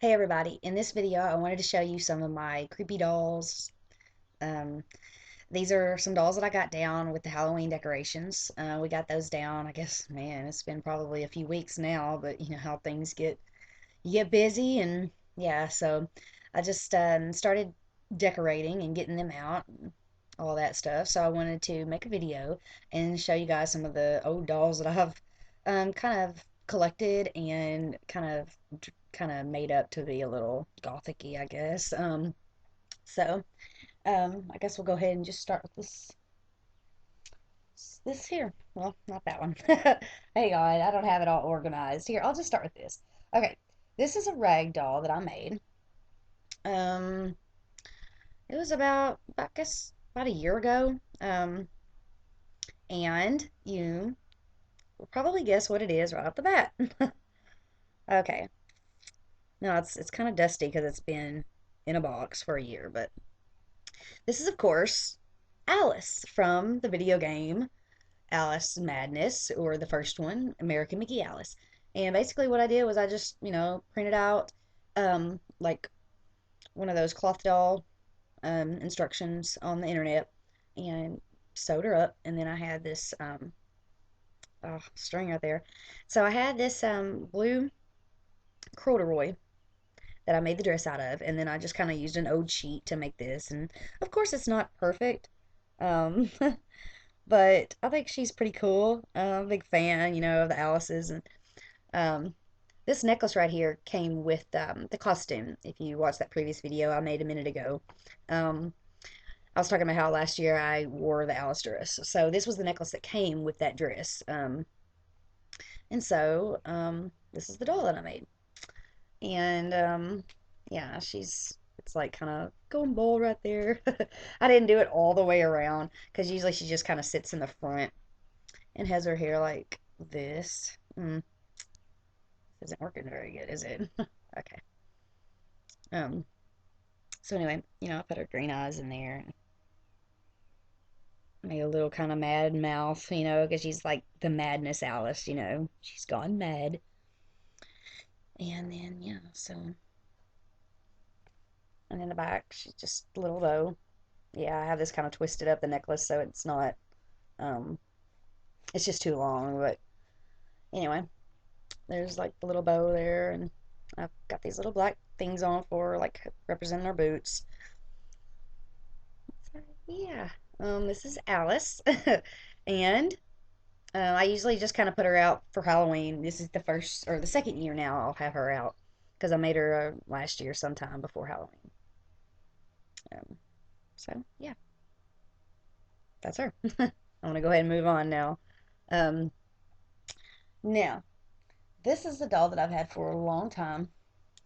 Hey everybody, in this video I wanted to show you some of my creepy dolls. Um, these are some dolls that I got down with the Halloween decorations. We got those down, I guess, man, it's been probably a few weeks now, but you know how things get, you get busy and yeah, so I just started decorating and getting them out, and all that stuff. So I wanted to make a video and show you guys some of the old dolls that I've kind of collected and kind of made up to be a little gothic-y, I guess. I guess we'll go ahead and just start with this here. Well, not that one. Hang on, I don't have it all organized. Here, I'll just start with this. Okay, this is a rag doll that I made. Um, it was about, I guess, about a year ago. And you will probably guess what it is right off the bat. Okay. No, it's kind of dusty because it's been in a box for a year, but this is, of course, Alice from the video game Alice Madness, or the first one, American Mickey Alice. And basically, what I did was I just, printed out like one of those cloth doll instructions on the internet and sewed her up. And then I had this string right there. So I had this blue corduroy that I made the dress out of, and then I just kind of used an old sheet to make this. And of course, it's not perfect. Um, but I think she's pretty cool. I'm a big fan, of the Alice's. And um, this necklace right here came with the costume. If you watched that previous video I made a minute ago, um, I was talking about how last year I wore the Alice dress. So this was the necklace that came with that dress. And so this is the doll that I made. And yeah, it's like kind of going bold right there. I didn't do it all the way around because usually she just kind of sits in the front and has her hair like this. Isn't working very good, is it? Okay. Um, so anyway, I put her green eyes in there and made a little kind of mad mouth, because she's like the Madness Alice, she's gone mad. And then, yeah, so, and in the back, she's just a little bow. Yeah, I have this kind of twisted up the necklace so it's not, um, it's just too long, but anyway, there's like the little bow there, and I've got these little black things on for like representing our boots. So, yeah, this is Alice, and I usually just kind of put her out for Halloween. This is the first or the second year now I'll have her out because I made her last year sometime before Halloween. Um, so yeah, that's her. I'm gonna go ahead and move on now. Um, now this is the doll that I've had for a long time.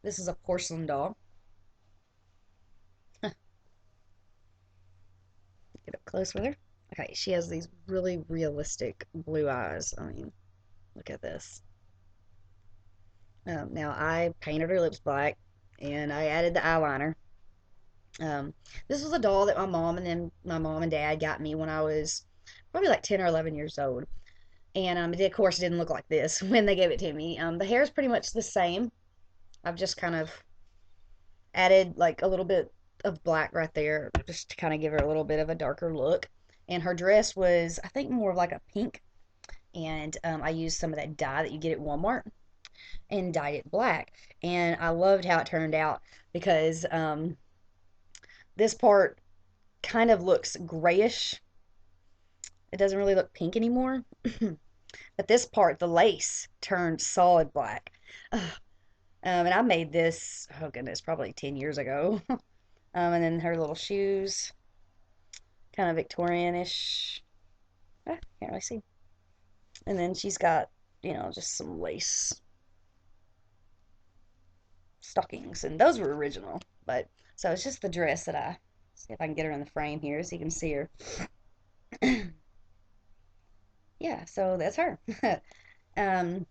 This is a porcelain doll. Get up close with her. Okay, she has these really realistic blue eyes. I mean, look at this. Now I painted her lips black and I added the eyeliner. This was a doll that my mom and dad got me when I was probably like 10 or 11 years old. And it, of course, didn't look like this when they gave it to me. The hair is pretty much the same. I've just kind of added like a little bit of black right there just to kind of give her a little bit of a darker look. And her dress was, I think, more of like a pink. And I used some of that dye that you get at Walmart and dyed it black. And I loved how it turned out because this part kind of looks grayish. It doesn't really look pink anymore. But this part, the lace, turned solid black. And I made this, oh goodness, probably 10 years ago. And then her little shoes, kind of Victorian-ish. Can't really see. And then she's got, just some lace stockings, and those were original. But so it's just the dress that I see if I can get her in the frame here so you can see her. Yeah, so that's her. um,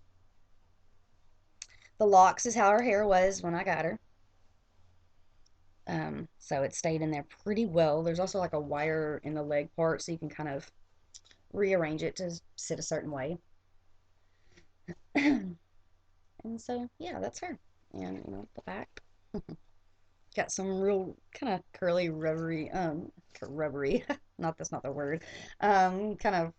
the locks is how her hair was when I got her. So it stayed in there pretty well. There's also like a wire in the leg part, so you can kind of rearrange it to sit a certain way. And so, yeah, that's her. And the back. Got some real kind of curly, rubbery, not that's not the word. Kind of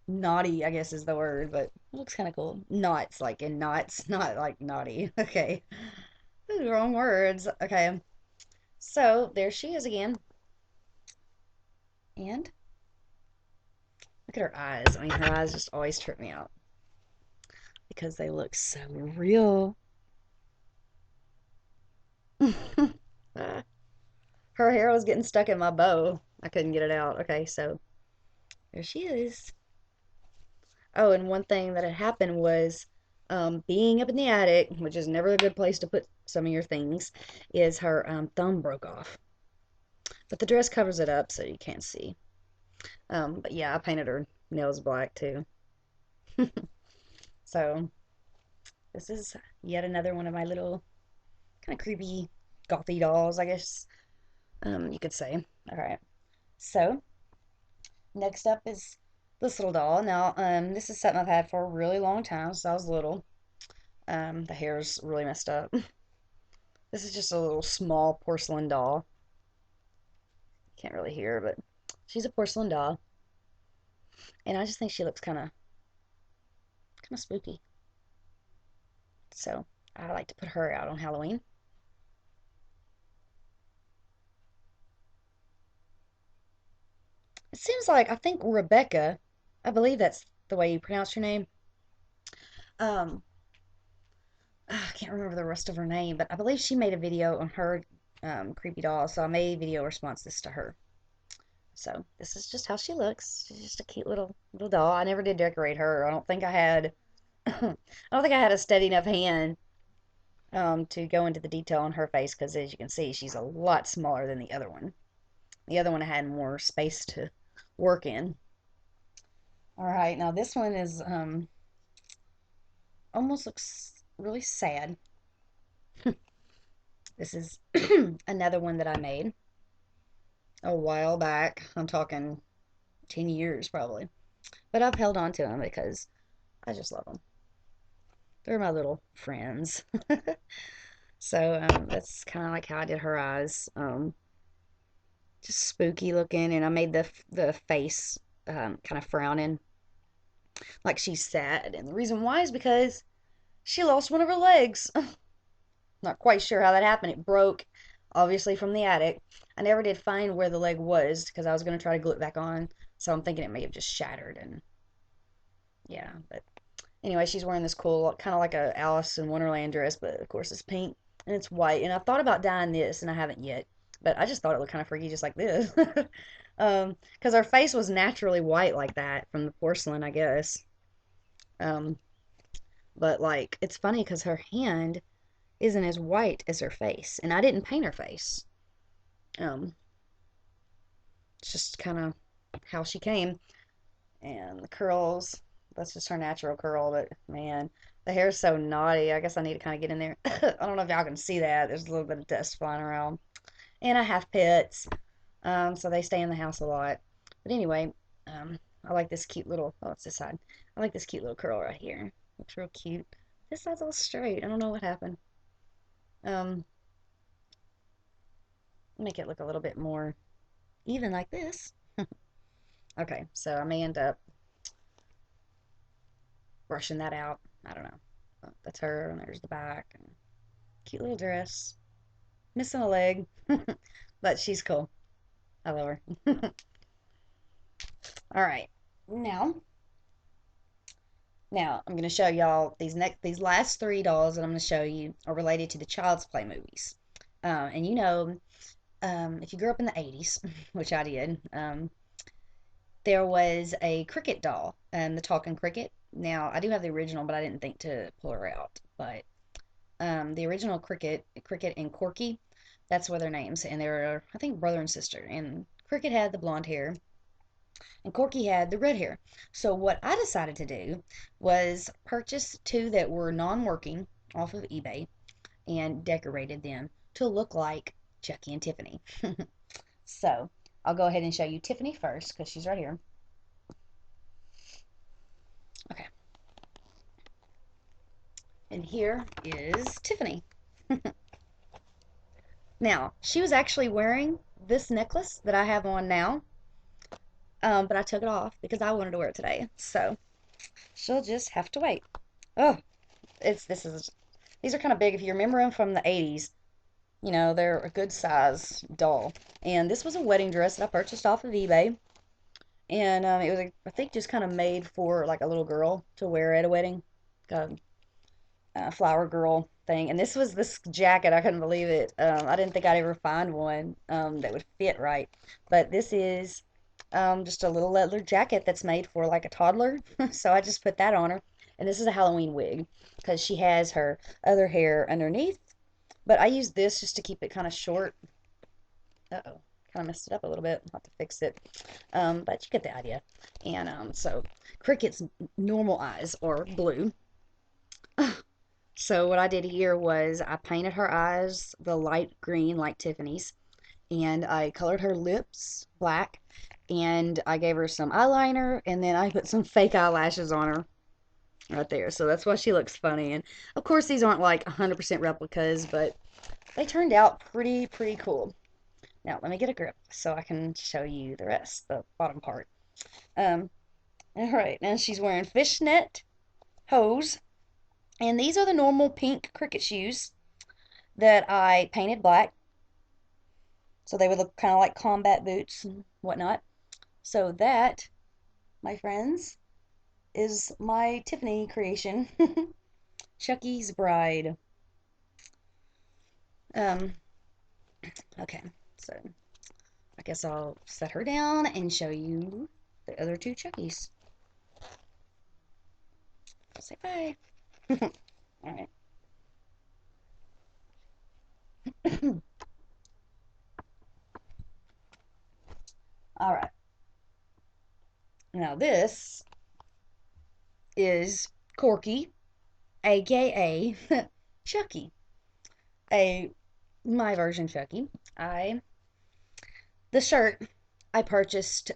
naughty, I guess is the word, but it looks kind of cool. Knots, like in knots, not like naughty. Okay. Wrong words. Okay. So there she is again. And look at her eyes. I mean, her eyes just always trip me out because they look so real. Her hair was getting stuck in my bow. I couldn't get it out. Okay, so there she is. Oh, and one thing that had happened was being up in the attic, which is never a good place to put some of your things, is her thumb broke off. But the dress covers it up so you can't see. But yeah, I painted her nails black too. So this is yet another one of my little kind of creepy gothy dolls, I guess you could say. All right. So next up is this little doll. Now, this is something I've had for a really long time since I was little. The hair's really messed up. This is just a little small porcelain doll. Can't really hear, but she's a porcelain doll, and I just think she looks kind of spooky. So I like to put her out on Halloween. It seems like I think Rebecca, I believe that's the way you pronounce your name. Um, I can't remember the rest of her name, but I believe she made a video on her creepy doll, so I made a video responses to her. So this is just how she looks. She's just a cute little doll. I never did decorate her. I don't think I had I don't think I had a steady enough hand to go into the detail on her face because as you can see, she's a lot smaller than the other one. The other one had more space to work in. All right, now this one is almost looks really sad. This is another one that I made a while back. I'm talking 10 years probably. But I've held on to them because I just love them. They're my little friends. So that's kind of like how I did her eyes. Just spooky looking, and I made the face kind of frowning, like she's sad. And the reason why is because she lost one of her legs. Not quite sure how that happened. It broke, obviously, from the attic. I never did find where the leg was because I was going to try to glue it back on. So I'm thinking it may have just shattered. And yeah, but anyway, she's wearing this cool, kind of like a Alice in Wonderland dress, but of course it's pink and it's white. And I thought about dyeing this, and I haven't yet. But I just thought it looked kind of freaky, just like this. Because her face was naturally white like that from the porcelain, I guess. Um, but like, it's funny because her hand isn't as white as her face, and I didn't paint her face. Um, it's just kind of how she came, and the curls. That's just her natural curl, but man, the hair's so naughty. I guess I need to kind of get in there. I don't know if y'all can see that. There's a little bit of dust flying around. And I have pets, so they stay in the house a lot. But anyway, I like this cute little, oh, it's this side. I like this cute little curl right here. Looks real cute. This side's all straight. I don't know what happened. Um, Make it look a little bit more even like this. Okay, so I may end up brushing that out. I don't know. That's her, and there's the back. And cute little dress. Missing a leg, but she's cool. I love her. All right, now, now I'm gonna show y'all these last three dolls that I'm gonna show you are related to the Child's Play movies. And if you grew up in the 80s, which I did, there was a cricket doll, the talking cricket. Now, I do have the original, but I didn't think to pull her out. But the original cricket and Corky, that's what their names, and they were, I think, brother and sister. And Cricket had the blonde hair, and Corky had the red hair. So what I decided to do was purchase two that were non-working off of eBay and decorated them to look like Chucky and Tiffany. So I'll go ahead and show you Tiffany first because she's right here. Okay. And here is Tiffany. Now, she was actually wearing this necklace that I have on now, but I took it off because I wanted to wear it today. So she'll just have to wait. Oh, these are kind of big. If you remember them from the 80s, you know, they're a good size doll. And this was a wedding dress that I purchased off of eBay. And it was, I think, just kind of made for like a little girl to wear at a wedding. Got a flower girl thing. And this jacket. I couldn't believe it. I didn't think I'd ever find one that would fit right. But this is just a little leather jacket that's made for like a toddler. So I just put that on her. And this is a Halloween wig because she has her other hair underneath. But I use this just to keep it kind of short. Uh-oh. Kind of messed it up a little bit. I'll have to fix it. But you get the idea. And so Cricket's normal eyes are blue. So what I did here was I painted her eyes the light green like Tiffany's, and I colored her lips black, and I gave her some eyeliner, and then I put some fake eyelashes on her right there. So that's why she looks funny. And of course these aren't like 100% replicas, but they turned out pretty cool. Now let me get a grip so I can show you the rest, the bottom part. Um, all right, now she's wearing fishnet hose. And these are the normal pink Cricket shoes that I painted black. So they would look kind of like combat boots and whatnot. So that, my friends, is my Tiffany creation. Chucky's Bride. Um, okay, so I guess I'll set her down and show you the other two Chuckies. Say bye. All right. All right. Now this is Corky, aka Chucky, a my version Chucky. I the shirt I purchased.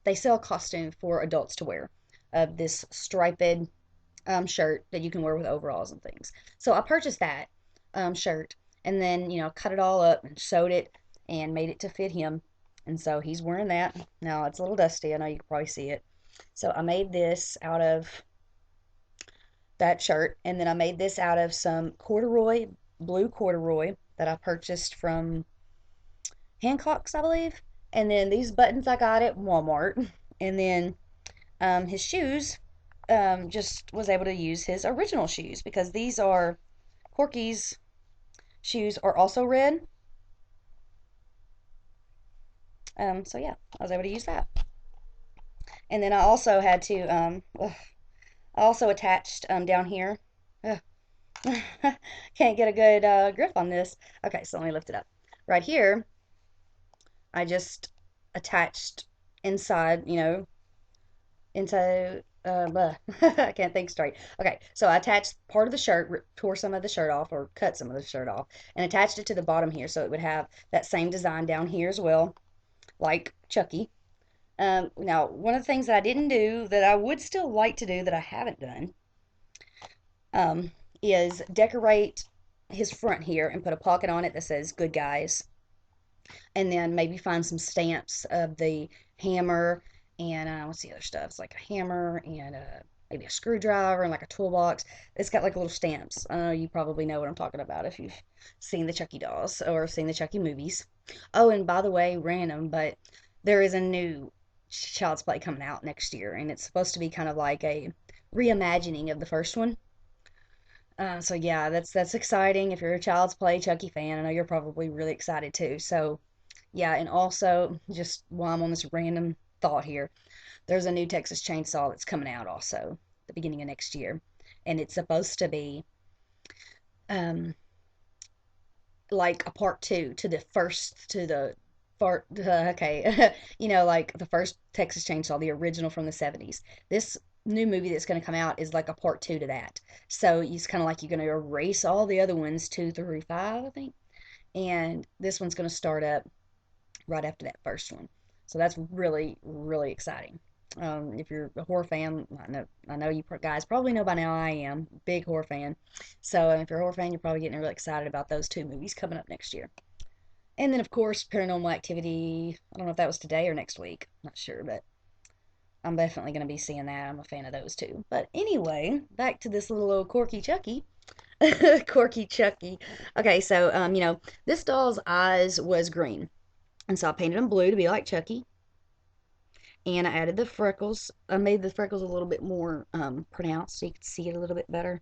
They sell a costume for adults to wear of this striped shirt that you can wear with overalls and things. So I purchased that shirt and then cut it all up and sewed it and made it to fit him. And so he's wearing that. Now it's a little dusty. I know you can probably see it. So I made this out of that shirt, and then I made this out of some corduroy, blue corduroy that I purchased from Hancock's, I believe. And then these buttons I got at Walmart. And then his shoes, just was able to use his original shoes because these are Corky's shoes are also red. So yeah, I was able to use that. And then I also had to, I also attached down here. Ugh, can't get a good grip on this. Okay, so let me lift it up. Right here, I just attached inside, into I can't think straight. Okay, so I attached part of the shirt, tore some of the shirt off, or cut some of the shirt off, and attached it to the bottom here, so it would have that same design down here as well, like Chucky. Now, one of the things that I didn't do that I would still like to do that I haven't done, um, is decorate his front here and put a pocket on it that says "Good Guys," and then maybe find some stamps of the hammer and what's the other stuff? It's like a hammer and maybe a screwdriver and like a toolbox. It's got like little stamps. I know you probably know what I'm talking about if you've seen the Chucky dolls or seen the Chucky movies. Oh, and by the way, random, but there is a new Child's Play coming out next year, and it's supposed to be kind of like a reimagining of the first one. So yeah, that's exciting. If you're a Child's Play Chucky fan, I know you're probably really excited too. So yeah, and also just while I'm on this random thought here, there's a new Texas Chainsaw that's coming out also the beginning of next year, and it's supposed to be um like a part two to the first to the part okay like the first Texas Chainsaw, the original from the 70s. This new movie that's going to come out is like a part two to that. So it's kind of like you're going to erase all the other ones, two through five, I think, and this one's going to start up right after that first one. So that's really exciting. If you're a horror fan, I know you guys probably know by now I am big horror fan. So if you're a horror fan, you're probably getting really excited about those two movies coming up next year. And then of course Paranormal Activity. I don't know if that was today or next week. Not sure, but I'm definitely going to be seeing that. I'm a fan of those too. But anyway, back to this little old Corky Chucky. Corky Chucky. Okay, so this doll's eyes was green, and so I painted them blue to be like Chucky, and I added the freckles. I made the freckles a little bit more pronounced so you could see it a little bit better.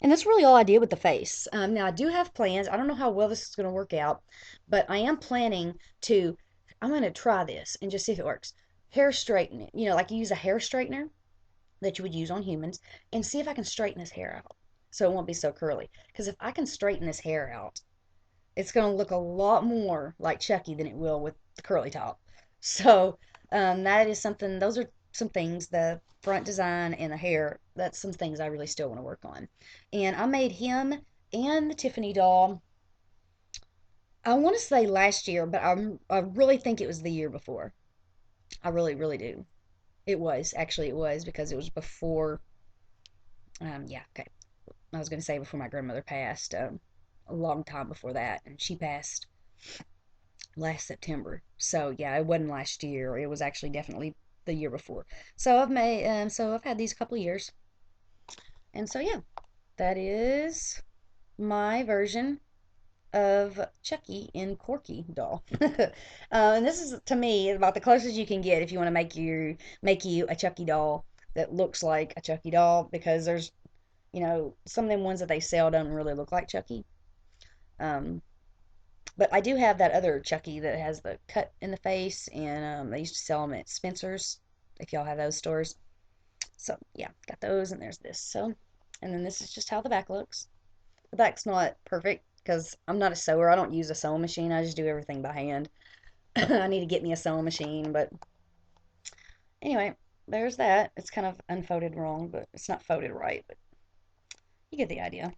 And that's really all I did with the face. Now I do have plans. I don't know how well this is going to work out, but I am planning to. I'm going to try this and just see if it works. Hair straighten it. Like you use a hair straightener that you would use on humans, and see if I can straighten this hair out so it won't be so curly. Because if I can straighten this hair out, it's going to look a lot more like Chucky than it will with the curly top. So that is something, those are some things, the front design and the hair, that's some things I really still want to work on. And I made him and the Tiffany doll, I want to say last year, but I really think it was the year before. I really, really do. It was, actually, it was because it was before, yeah, okay. I was going to say before my grandmother passed, a long time before that, and she passed last September. So yeah, it wasn't last year. It was actually definitely the year before. So I've had these a couple of years, and so yeah, that is my version of Chucky in Corky doll. And this is to me about the closest you can get if you want to make you a Chucky doll that looks like a Chucky doll, because there's some of them ones that they sell don't really look like Chucky. Um, But I do have that other Chucky that has the cut in the face, and they used to sell them at Spencer's, if y'all have those stores. So yeah, got those, and there's this. So, and then this is just how the back looks. The back's not perfect because I'm not a sewer. I don't use a sewing machine. I just do everything by hand. I need to get me a sewing machine, but anyway, there's that. It's kind of unfolded wrong, but it's not folded right, but you get the idea.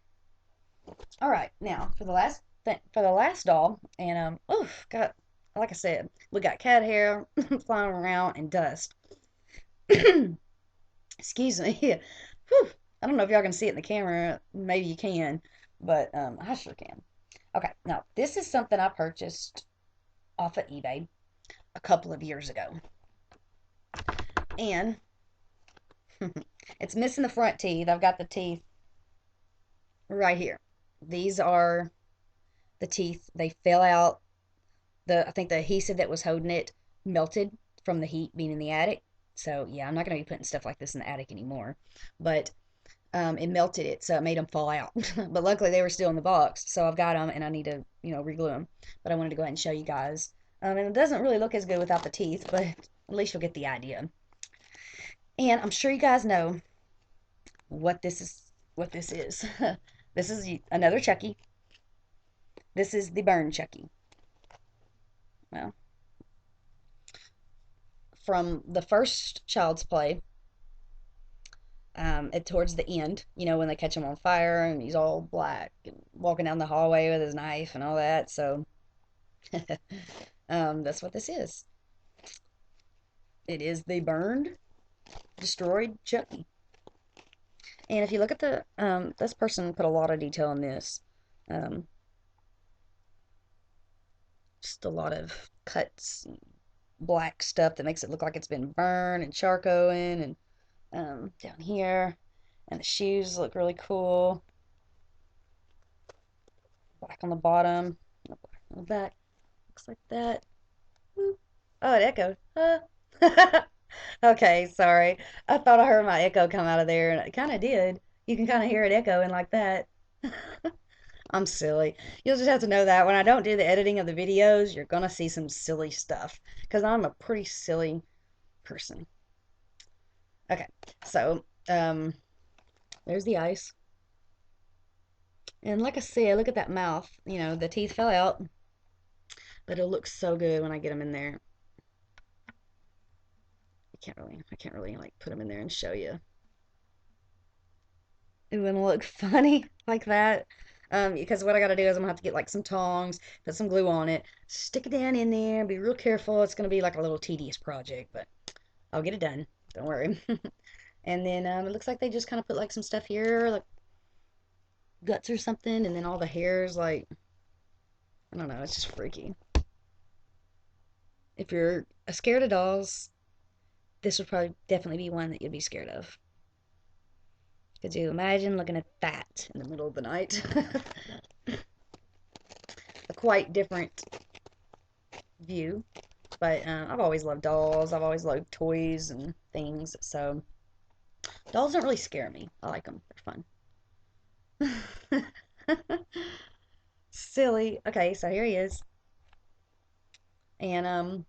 All right, now for the last doll, and oof, got like I said, we got cat hair flying around and dust. Excuse me. Whew. I don't know if y'all can see it in the camera. Maybe you can, but I sure can. Okay, now this is something I purchased off of eBay a couple of years ago, and it's missing the front teeth. I've got the teeth right here. These are the teeth. They fell out. I think the adhesive that was holding it melted from the heat being in the attic. So yeah, I'm not gonna be putting stuff like this in the attic anymore. But it melted it, so it made them fall out. But luckily they were still in the box, so I've got them, and I need to reglue them. But I wanted to go ahead and show you guys. And it doesn't really look as good without the teeth, but at least you'll get the idea. And I'm sure you guys know what this is. What this is. This is another Chucky. This is the Byrne Chucky. Well, from the first Child's Play, towards the end, when they catch him on fire and he's all black and walking down the hallway with his knife and all that. So that's what this is. It is the burned, destroyed Chucky. And if you look at this person put a lot of detail in this. Um, just a lot of cuts, black stuff that makes it look like it's been burned and charcoaling, and down here. And the shoes look really cool. Black on the bottom, black on the back. Looks like that. Oh, it echoed. Okay, sorry. I thought I heard my echo come out of there, and it kind of did. You can kind of hear it echoing like that. I'm silly. You'll just have to know that when I don't do the editing of the videos, you're gonna see some silly stuff because I'm a pretty silly person. Okay, so there's the ice. And like I said, look at that mouth. The teeth fell out, but it'll look so good when I get them in there. I can't really like put them in there and show you. It wouldn't look funny like that. Because what I gotta do is I'm gonna have to get like some tongs, put some glue on it, stick it down in there, be real careful. It's gonna be like a little tedious project, but I'll get it done. Don't worry. And then it looks like they just kind of put like some stuff here, like guts or something, and then all the hairs, like, I don't know, it's just freaky. If you're scared of dolls, this would probably definitely be one that you'd be scared of. Could you imagine looking at that in the middle of the night? A quite different view, but I've always loved dolls. I've always loved toys and things, so dolls don't really scare me. I like them. They're fun. Silly. Okay, so here he is. And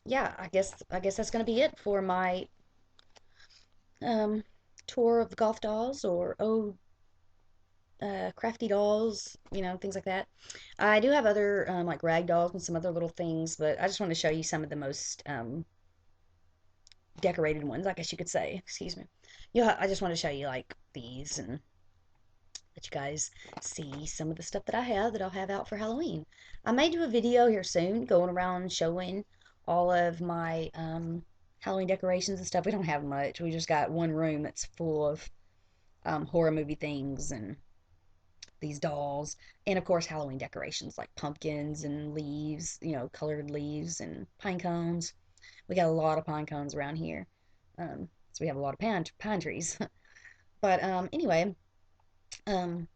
yeah, I guess that's gonna be it for my um tour of the golf dolls or crafty dolls, things like that. I do have other like rag dolls and some other little things, but I just want to show you some of the most decorated ones, I guess you could say. Excuse me. Yeah, I just want to show you like these and let you guys see some of the stuff that I have that I'll have out for Halloween. I may do a video here soon going around showing all of my Halloween decorations and stuff. We don't have much. We just got one room that's full of horror movie things and these dolls, and of course Halloween decorations like pumpkins and leaves, colored leaves and pine cones. We got a lot of pine cones around here, so we have a lot of pine trees. But anyway, um,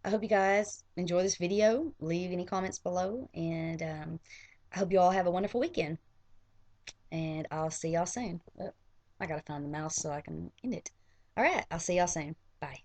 I hope you guys enjoy this video. Leave any comments below, and I hope you all have a wonderful weekend. And I'll see y'all soon. Oh, I gotta find the mouse so I can end it. All right, I'll see y'all soon. Bye.